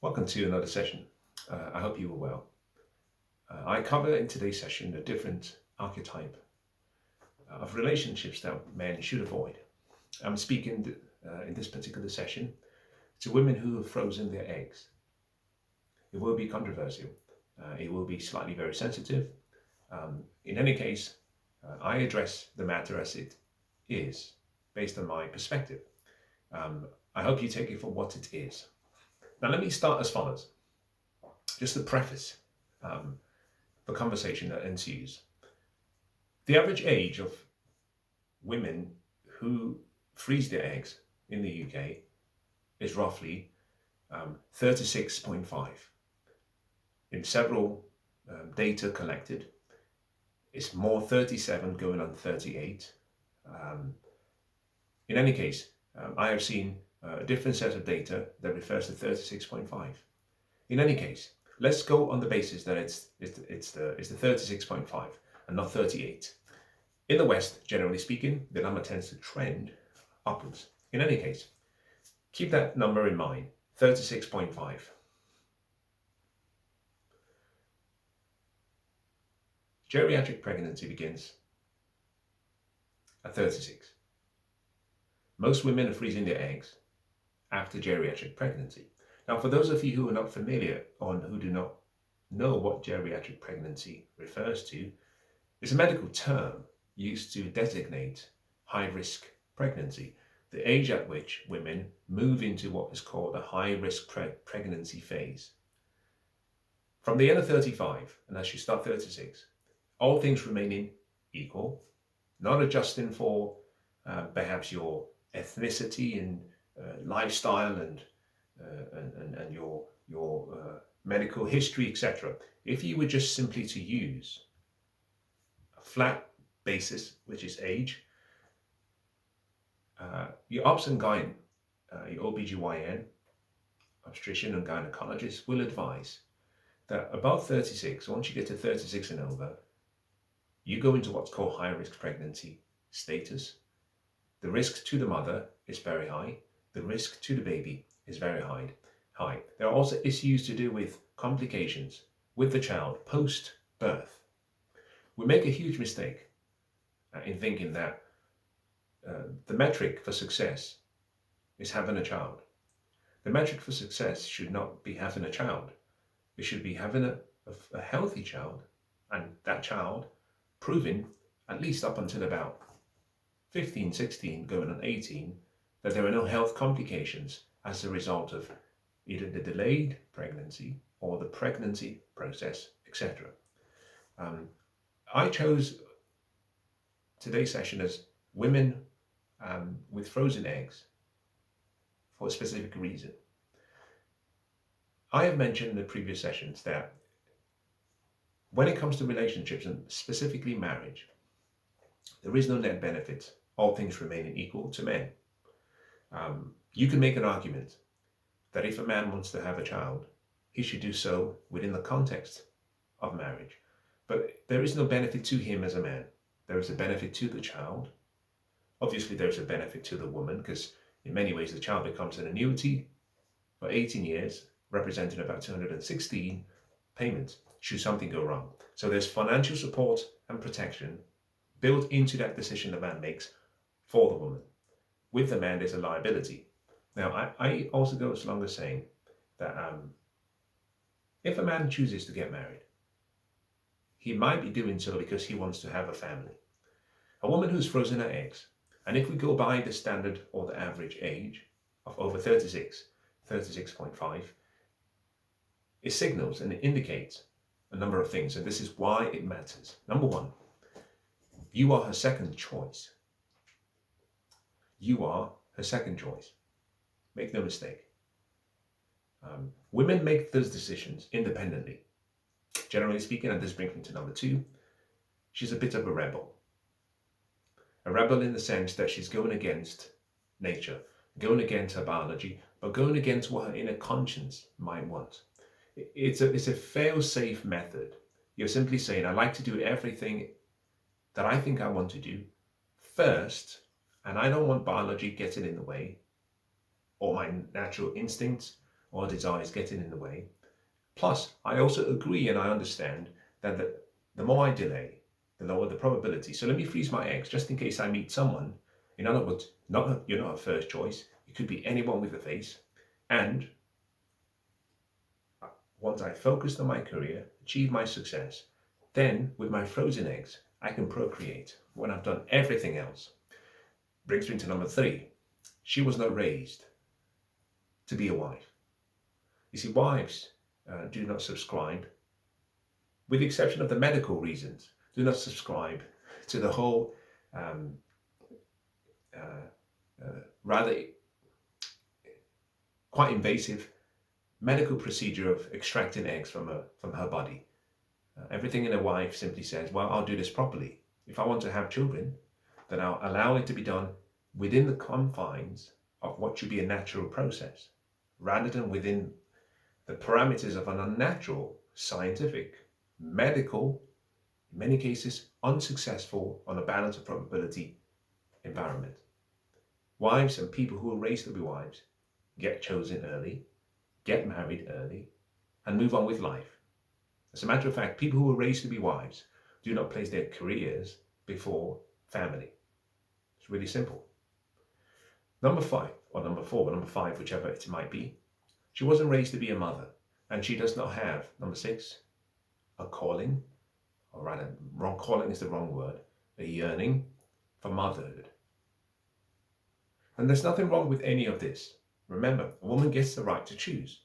Welcome to another session. I hope you are well. I cover in today's session a different archetype of relationships that men should avoid. I'm speaking in this particular session to women who have frozen their eggs. It will be controversial. It will be slightly very sensitive. In any case, I address the matter as it is, based on my perspective. I hope you take it for what it is. Now, let me start as follows. Just a preface the conversation that ensues. The average age of women who freeze their eggs in the UK is roughly 36.5. In several data collected, it's more 37 going on 38. Um, in any case, I have seen a different set of data that refers to 36.5. In any case, let's go on the basis that it's the 36.5 and not 38. In the West, generally speaking, the number tends to trend upwards. In any case, keep that number in mind, 36.5. Geriatric pregnancy begins at 36. Most women are freezing their eggs after geriatric pregnancy. Now, for those of you who are not familiar or who do not know what geriatric pregnancy refers to, it's a medical term used to designate high-risk pregnancy, the age at which women move into what is called a high-risk pregnancy phase. From the end of 35 and as you start 36, all things remaining equal, not adjusting for perhaps your ethnicity and lifestyle and your medical history, etc. If you were just simply to use a flat basis, which is age, your obs and gyn, your OBGYN, obstetrician and gynecologist will advise that above 36, once you get to 36 and over, you go into what's called high risk pregnancy status. The risk to the mother is very high. The risk to the baby is very high. There are also issues to do with complications with the child post birth. We make a huge mistake in thinking that the metric for success is having a child. The metric for success should not be having a child. It should be having a healthy child, and that child proving, at least up until about 15, 16, going on 18, that there are no health complications as a result of either the delayed pregnancy or the pregnancy process, etc. I chose today's session as women with frozen eggs for a specific reason. I have mentioned in the previous sessions that when it comes to relationships and specifically marriage, there is no net benefit, all things remaining equal, to men. You can make an argument that if a man wants to have a child, he should do so within the context of marriage. But there is no benefit to him as a man. There is a benefit to the child. Obviously, there's a benefit to the woman because in many ways the child becomes an annuity for 18 years, representing about 216 payments should something go wrong. So there's financial support and protection built into that decision the man makes for the woman. With the man, there's a liability. Now, I also go as long as saying that if a man chooses to get married, he might be doing so because he wants to have a family. A woman who's frozen her eggs, and if we go by the standard or the average age of over 36, 36.5, it signals and it indicates a number of things, and this is why it matters. Number one, you are her second choice. You are her second choice. Make no mistake. Women make those decisions independently. Generally speaking, and this brings me to number two, she's a bit of a rebel. A rebel in the sense that she's going against nature, going against her biology, but going against what her inner conscience might want. It's a fail-safe method. You're simply saying, I like to do everything that I think I want to do first, and I don't want biology getting in the way, or my natural instincts, or desires getting in the way. Plus, I also agree and I understand that the more I delay, the lower the probability. So let me freeze my eggs just in case I meet someone. In other words, you're not a first choice. It could be anyone with a face. And once I focused on my career, achieve my success, then with my frozen eggs, I can procreate when I've done everything else. Brings me to number 3. She was not raised to be a wife. You see, wives do not subscribe, with the exception of the medical reasons, do not subscribe to the whole rather quite invasive medical procedure of extracting eggs from her body. Everything in a wife simply says, well, I'll do this properly. If I want to have children, then I'll allow it to be done within the confines of what should be a natural process, rather than within the parameters of an unnatural, scientific, medical, in many cases unsuccessful on a balance of probability environment. Wives and people who are raised to be wives get chosen early, get married early, and move on with life. As a matter of fact, people who are raised to be wives do not place their careers before family. It's really simple. Number 5, or number 4, or number 5, whichever it might be, she wasn't raised to be a mother, and she does not have, number 6, a calling, or rather, wrong calling is the wrong word, a yearning for motherhood. And there's nothing wrong with any of this. Remember, a woman gets the right to choose.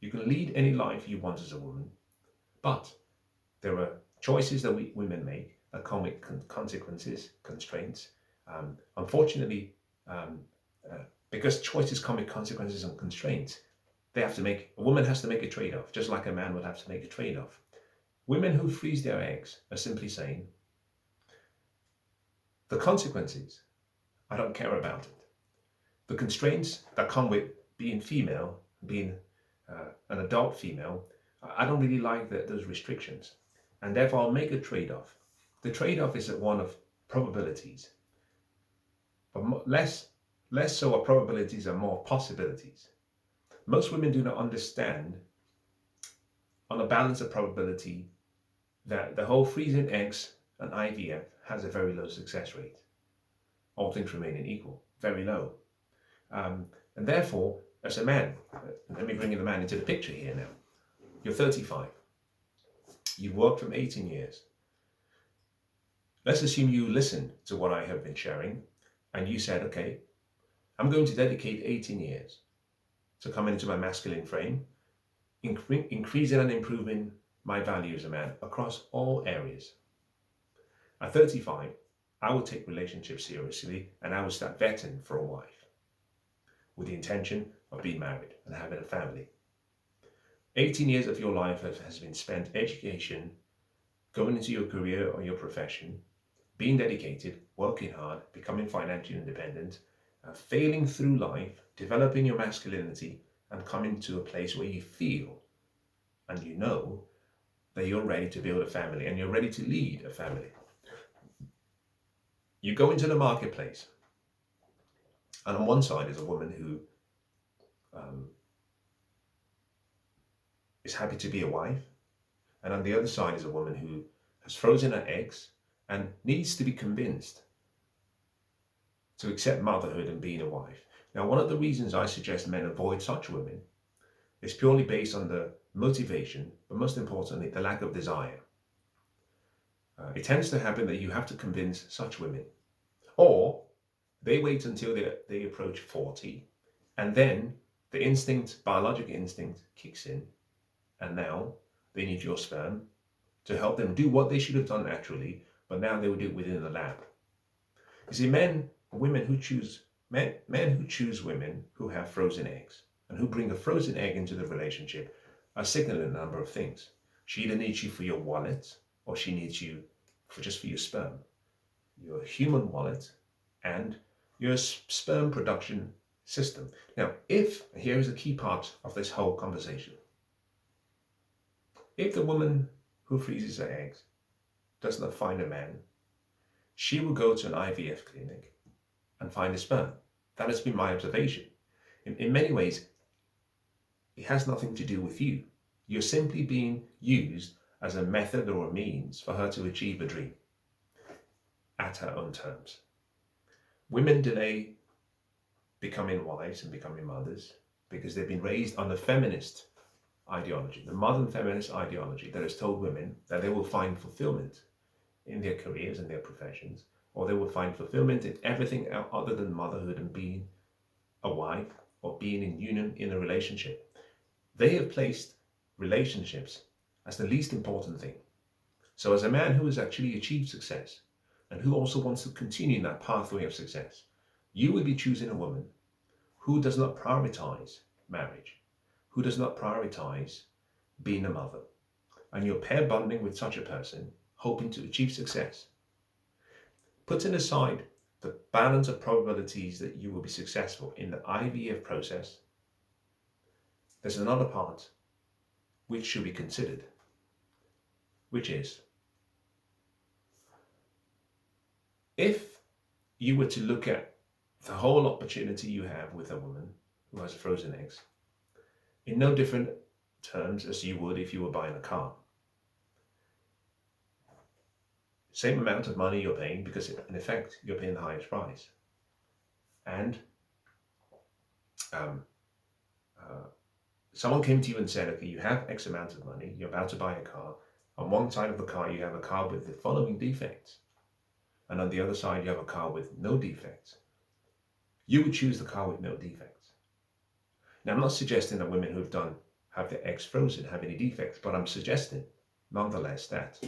You can lead any life you want as a woman, but there are choices that women make that come with consequences, constraints. Unfortunately, because choices come with consequences and constraints, a woman has to make a trade-off, just like a man would have to make a trade-off. Women who freeze their eggs are simply saying, the consequences, I don't care about it. The constraints that come with being female, being an adult female, I don't really like those restrictions. And therefore I'll make a trade-off. The trade-off is one of probabilities. But less so are probabilities and more possibilities. Most women do not understand on a balance of probability that the whole freezing eggs and IVF has a very low success rate. All things remaining equal, very low. And therefore, as a man, let me bring the man into the picture here now. You're 35. You've worked for 18 years. Let's assume you listened to what I have been sharing and you said, okay, I'm going to dedicate 18 years to come into my masculine frame, increasing and improving my value as a man across all areas. At 35, I will take relationships seriously and I will start vetting for a wife with the intention of being married and having a family. 18 years of your life has been spent education, going into your career or your profession, being dedicated, working hard, becoming financially independent, failing through life, developing your masculinity, and coming to a place where you feel and you know that you're ready to build a family and you're ready to lead a family. You go into the marketplace, and on one side is a woman who is happy to be a wife, and on the other side is a woman who has frozen her eggs and needs to be convinced to accept motherhood and being a wife. Now, one of the reasons I suggest men avoid such women is purely based on the motivation, but most importantly, the lack of desire. It tends to happen that you have to convince such women, or they wait until they approach 40, and then the biological instinct kicks in, and now they need your sperm to help them do what they should have done naturally, but now they will do it within the lab. You see, men who choose women who have frozen eggs and who bring a frozen egg into the relationship are signaling a number of things. She either needs you for your wallet, or she needs you just for your sperm, your human wallet, and your sperm production system. Now, here is a key part of this whole conversation. If the woman who freezes her eggs does not find a man, she will go to an IVF clinic and find a sperm. That has been my observation. In many ways, It has nothing to do with you. You're simply being used as a method or a means for her to achieve a dream at her own terms. Women delay becoming wives and becoming mothers because they've been raised on the feminist ideology, the modern feminist ideology that has told women that they will find fulfillment in their careers and their professions, or they will find fulfillment in everything other than motherhood and being a wife or being in union in a relationship. They have placed relationships as the least important thing. So as a man who has actually achieved success and who also wants to continue in that pathway of success, you will be choosing a woman who does not prioritize marriage, who does not prioritize being a mother. And you're pair bonding with such a person, hoping to achieve success. Putting aside the balance of probabilities that you will be successful in the IVF process, there's another part which should be considered, which is, if you were to look at the whole opportunity you have with a woman who has frozen eggs, in no different terms as you would if you were buying a car. Same amount of money you're paying because in effect you're paying the highest price. And someone came to you and said, okay, you have X amount of money, you're about to buy a car. On one side of the car you have a car with the following defects, and on the other side you have a car with no defects. You would choose the car with no defects. Now, I'm not suggesting that women who've have their eggs frozen have any defects, but I'm suggesting nonetheless that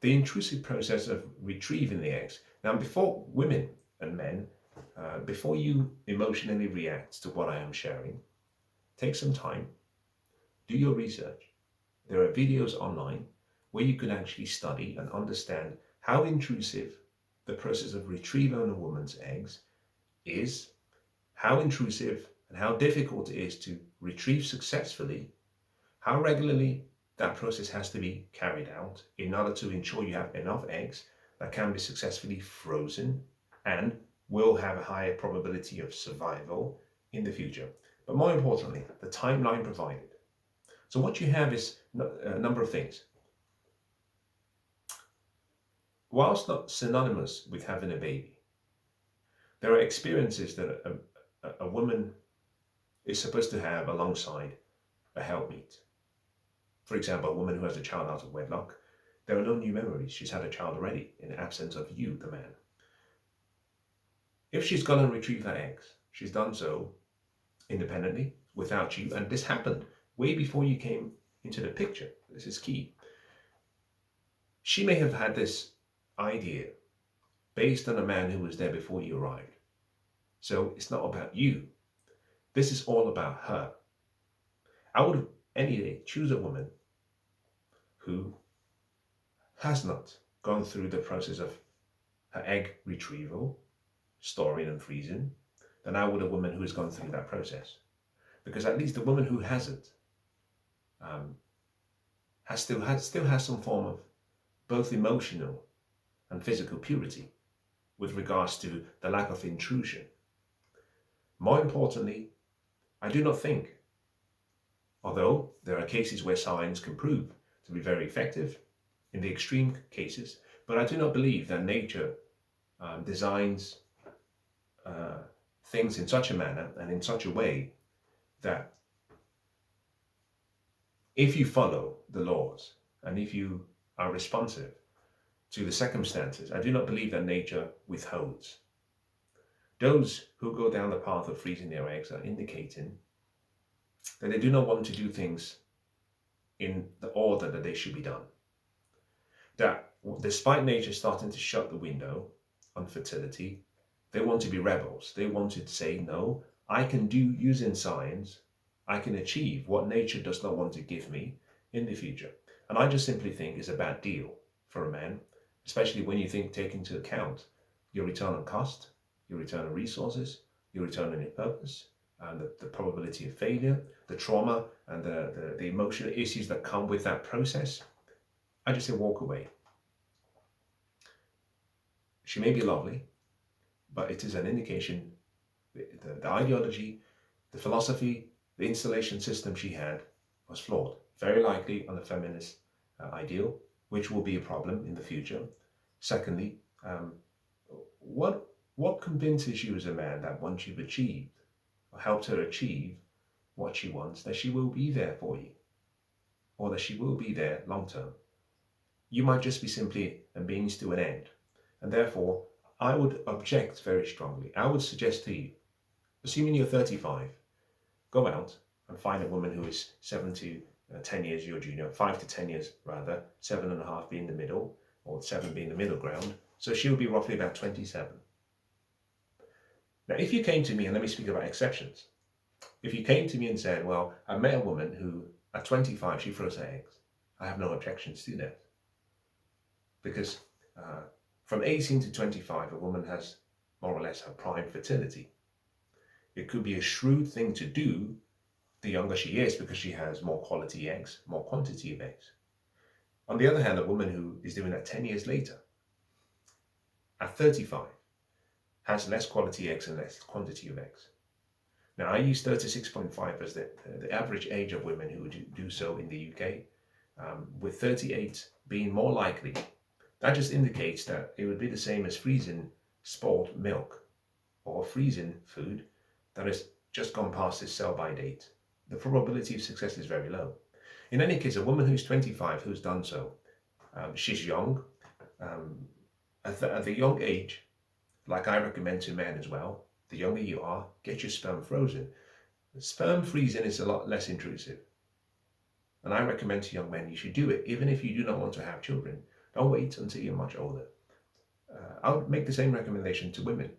the intrusive process of retrieving the eggs. Now, before women and men, before you emotionally react to what I am sharing, take some time, do your research. There are videos online where you can actually study and understand how intrusive the process of retrieval of a woman's eggs is, how intrusive and how difficult it is to retrieve successfully, how regularly that process has to be carried out in order to ensure you have enough eggs that can be successfully frozen and will have a higher probability of survival in the future. But more importantly, the timeline provided. So what you have is a number of things. Whilst not synonymous with having a baby, there are experiences that a woman is supposed to have alongside a helpmeet. For example, a woman who has a child out of wedlock, there are no new memories. She's had a child already in the absence of you, the man. If she's gone and retrieved her eggs, she's done so independently, without you, and this happened way before you came into the picture. This is key. She may have had this idea based on a man who was there before you arrived. So it's not about you. This is all about her. I would any day choose a woman who has not gone through the process of her egg retrieval, storing and freezing, than I would a woman who has gone through that process. Because at least the woman who hasn't still has some form of both emotional and physical purity with regards to the lack of intrusion. More importantly, I do not think, although there are cases where science can prove to be very effective in the extreme cases, but I do not believe that nature designs things in such a manner and in such a way that if you follow the laws and if you are responsive to the circumstances, I do not believe that nature withholds. Those who go down the path of freezing their eggs are indicating that they do not want to do things in the order that they should be done. That despite nature starting to shut the window on fertility, they want to be rebels. They want to say, no, I can do, using science, I can achieve what nature does not want to give me in the future. And I just simply think it's a bad deal for a man, especially when you take into account your return on cost, your return on resources, your return on your purpose, and the probability of failure, the trauma and the emotional issues that come with that process. I just say walk away. She may be lovely, but it is an indication, the ideology, the philosophy, The installation system she had was flawed, very likely on a feminist ideal, which will be a problem in the future. Secondly, what convinces you as a man that once you've achieved or helped her achieve what she wants, that she will be there for you, or that she will be there long term? You might just be simply a means to an end. And therefore, I would object very strongly. I would suggest to you, assuming you're 35, go out and find a woman who is 7 to 10 years your junior, 5 to 10 years rather, 7.5 being the middle, or 7 being the middle ground. So she'll be roughly about 27. Now, if you came to me, and let me speak about exceptions. If you came to me and said, well, I met a woman who at 25, she froze her eggs, I have no objections to that. Because from 18 to 25, a woman has more or less her prime fertility. It could be a shrewd thing to do the younger she is, because she has more quality eggs, more quantity of eggs. On the other hand, a woman who is doing that 10 years later, at 35, has less quality eggs and less quantity of eggs. Now, I use 36.5 as the average age of women who do so in the UK, with 38 being more likely. That just indicates that it would be the same as freezing spoiled milk or freezing food that has just gone past its sell-by date. The probability of success is very low. In any case, a woman who's 25 who's done so, she's young. At the young age, like I recommend to men as well, the younger you are, get your sperm frozen. Sperm freezing is a lot less intrusive. And I recommend to young men you should do it, even if you do not want to have children. Don't wait until you're much older. I would make the same recommendation to women.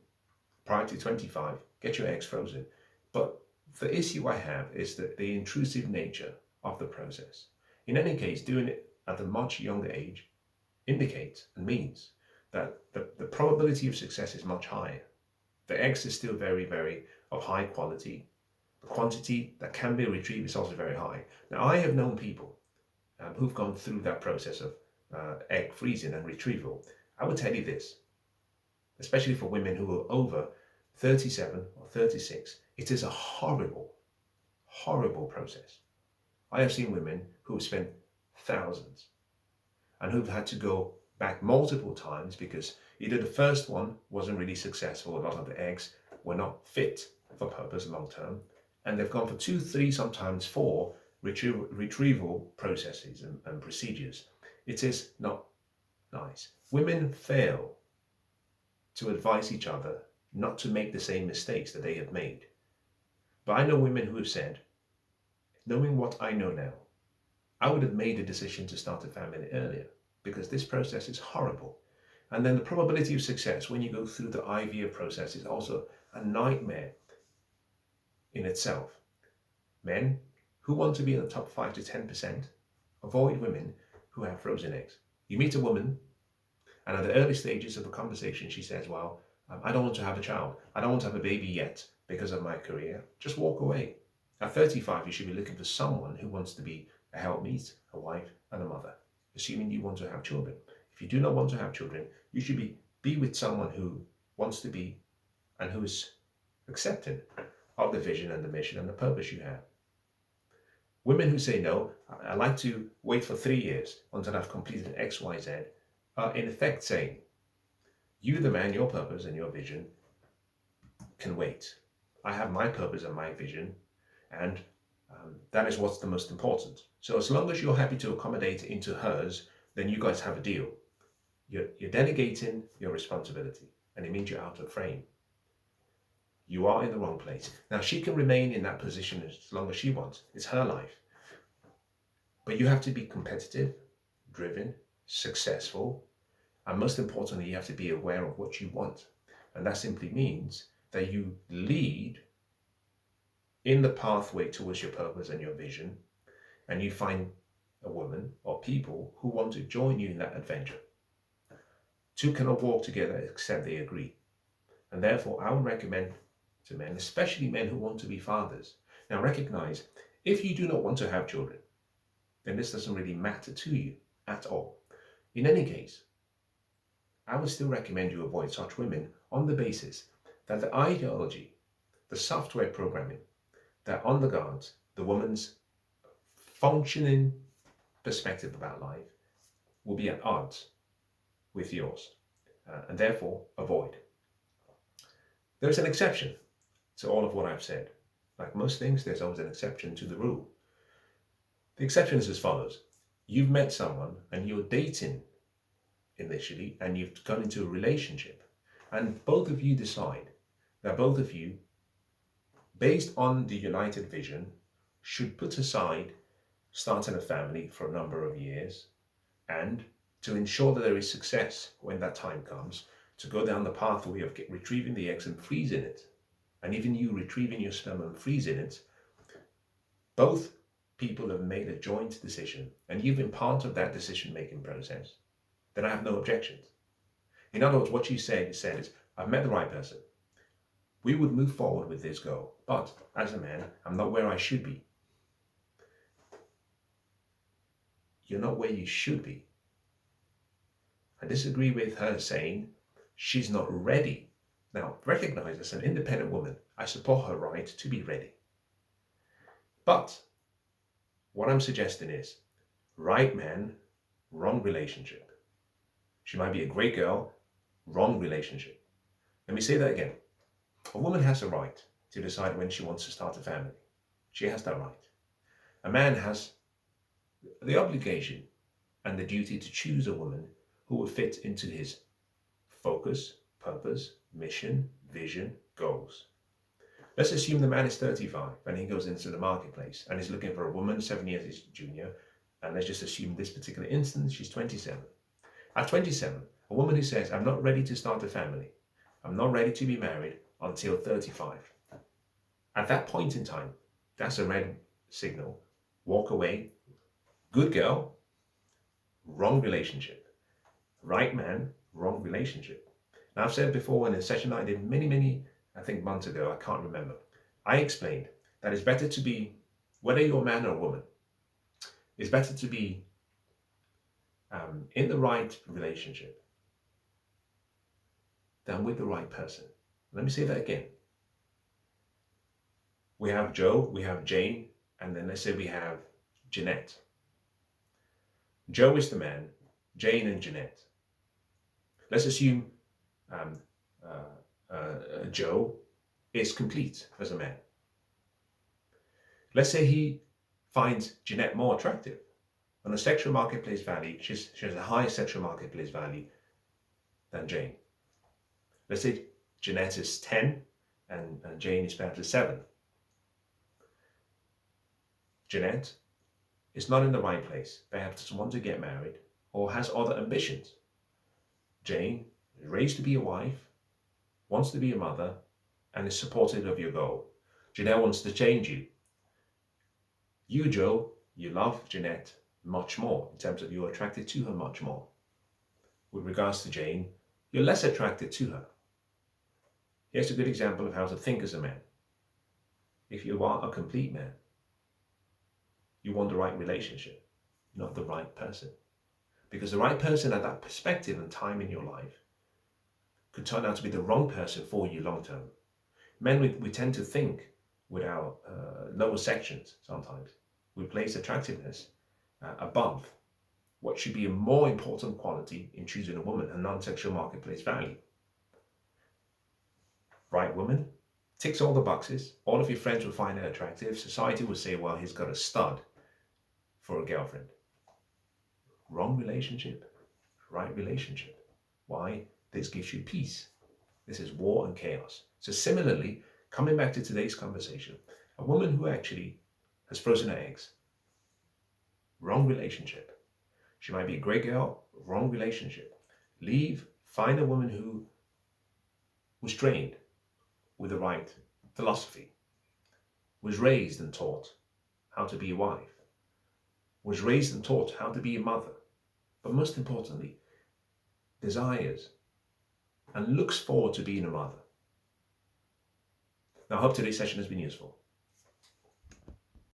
Prior to 25, get your eggs frozen. But the issue I have is that the intrusive nature of the process. In any case, doing it at a much younger age indicates and means that the probability of success is much higher. The eggs is still very, very of high quality. The quantity that can be retrieved is also very high. Now, I have known people who've gone through that process of egg freezing and retrieval. I would tell you this, especially for women who are over 37 or 36, it is a horrible, horrible process. I have seen women who have spent thousands and who've had to go back multiple times because either the first one wasn't really successful, a lot of the eggs were not fit for purpose long term, and they've gone for 2, 3, sometimes 4 retrieval processes and procedures. It is not nice. Women fail to advise each other not to make the same mistakes that they have made. But I know women who have said, knowing what I know now, I would have made a decision to start a family earlier because this process is horrible. And then the probability of success when you go through the IVF process is also a nightmare in itself. Men who want to be in the top 5 to 10%, avoid women who have frozen eggs. You meet a woman, and at the early stages of the conversation, she says, well, I don't want to have a child. I don't want to have a baby yet because of my career. Just walk away. At 35, you should be looking for someone who wants to be a helpmeet, a wife, and a mother, assuming you want to have children. If you do not want to have children, you should be with someone who wants to be and who is accepting of the vision and the mission and the purpose you have. Women who say, no, I like to wait for 3 years until I've completed X, Y, Z, are in effect saying, you, the man, your purpose and your vision can wait. I have my purpose and my vision, and that is what's the most important. So as long as you're happy to accommodate into hers, then you guys have a deal. You're delegating your responsibility, and it means you're out of frame. You are in the wrong place. Now, she can remain in that position as long as she wants. It's her life. But you have to be competitive, driven, successful, and most importantly, you have to be aware of what you want. And that simply means that you lead in the pathway towards your purpose and your vision, and you find a woman or people who want to join you in that adventure. Two cannot walk together except they agree. And therefore, I would recommend to men, especially men who want to be fathers. Now recognize, if you do not want to have children, then this doesn't really matter to you at all. In any case, I would still recommend you avoid such women on the basis that the ideology, the software programming, that undergirds the woman's functioning perspective about life will be at odds with yours, and therefore avoid. There's an exception to all of what I've said. Like most things, there's always an exception to the rule. The exception is as follows. You've met someone and you're dating initially, and you've gone into a relationship, and both of you decide that both of you, based on the united vision, should put aside starting a family for a number of years, and to ensure that there is success when that time comes, to go down the pathway of retrieving the eggs and freezing it, and even you retrieving your sperm and freezing it. Both people have made a joint decision, and you've been part of that decision-making process. Then I have no objections. In other words, what you said is, I've met the right person. We would move forward with this goal, but as a man, I'm not where I should be. You're not where you should be. I disagree with her saying she's not ready. Now, recognize as an independent woman, I support her right to be ready. But what I'm suggesting is, right man, wrong relationship. She might be a great girl, wrong relationship. Let me say that again. A woman has a right to decide when she wants to start a family. She has that right. A man has the obligation and the duty to choose a woman who will fit into his focus, purpose, mission, vision, goals. Let's assume the man is 35 and he goes into the marketplace and is looking for a woman 7 years his junior, and let's just assume this particular instance, she's 27. At 27, a woman who says, I'm not ready to start a family, I'm not ready to be married until 35. At that point in time, that's a red signal. Walk away. Good girl, wrong relationship. Right man, wrong relationship. Now, I've said before in a session that I did many, I think months ago, I can't remember. I explained that it's better to be, whether you're a man or a woman, it's better to be in the right relationship than with the right person. Let me say that again. We have Joe, we have Jane, and then let's say we have Jeanette. Joe is the man, Jane and Jeanette. Let's assume Joe is complete as a man. Let's say he finds Jeanette more attractive. On a sexual marketplace value, she has a higher sexual marketplace value than Jane. Let's say Jeanette is 10 and Jane is perhaps a 7. Jeanette is not in the right place, perhaps doesn't want to get married or has other ambitions. Jane is raised to be a wife, wants to be a mother, and is supportive of your goal. Jeanette wants to change you. You, Joe, you love Jeanette much more in terms of you're attracted to her much more. With regards to Jane, you're less attracted to her. Here's a good example of how to think as a man. If you are a complete man, you want the right relationship, not the right person. Because the right person at that perspective and time in your life could turn out to be the wrong person for you long term. Men, we tend to think with our lower sections sometimes. We place attractiveness above what should be a more important quality in choosing a woman, a non-sexual marketplace value. Right woman, ticks all the boxes. All of your friends will find her attractive. Society will say, well, he's got a stud for a girlfriend. Wrong relationship, right relationship. Why? This gives you peace. This is war and chaos. So similarly, coming back to today's conversation, a woman who actually has frozen her eggs, wrong relationship. She might be a great girl, wrong relationship. Leave, find a woman who was trained with the right philosophy, was raised and taught how to be a wife, was raised and taught how to be a mother, but most importantly, desires and looks forward to being a mother. Now, I hope today's session has been useful.